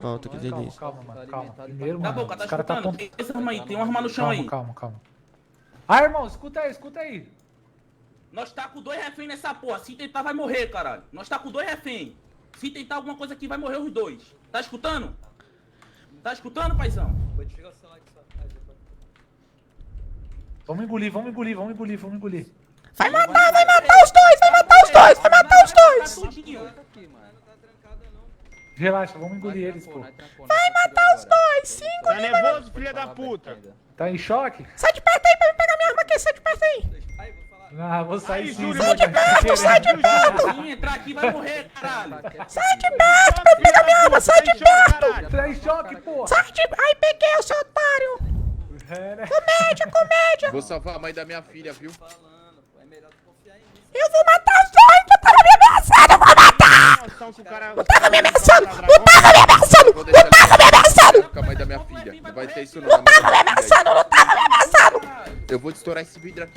Volta, que delícia. Calma, mano, calma. Primeiro, Tá mano, bom, tá os caras tá escutando? apontando. Tem essa arma aí, tem uma arma no chão Calma, aí. calma, calma. Ah, irmão, escuta aí. Nós tá com 2 reféns nessa porra. Se tentar, vai morrer, caralho. Nós tá com 2 reféns. Se tentar alguma coisa aqui, vai morrer os 2. Tá escutando? Tá escutando, paizão? Vamos engolir. Vai matar os dois, vai matar os dois. Relaxa, vamos engolir eles, pô. Vai matar os dois, 5. Tá nervoso, filha da puta? Tá em choque? Sai de perto aí pra me pegar minha arma aqui, sai de perto aí. Ah, vou sair Aí, sim. Júlio, Sai de perto, sai de perto. Se entrar aqui, vai morrer, caralho. Sai de perto pra me pegar minha arma, sai de perto. Tá em choque, pô. Sai de... Ai, peguei o seu otário. É, né? Comédia. Vou salvar a mãe da minha filha, viu? Eu vou matar os dois, tu tava me ameaçando, eu vou matar. Não Tava me ameaçando, não tava me ameaçando, Vou deixar tava me ameaçando. com a mãe da minha filha. Não vai ter isso não. Não Tava me ameaçando, não tava me ameaçando. Eu vou te estourar esse vidro aqui.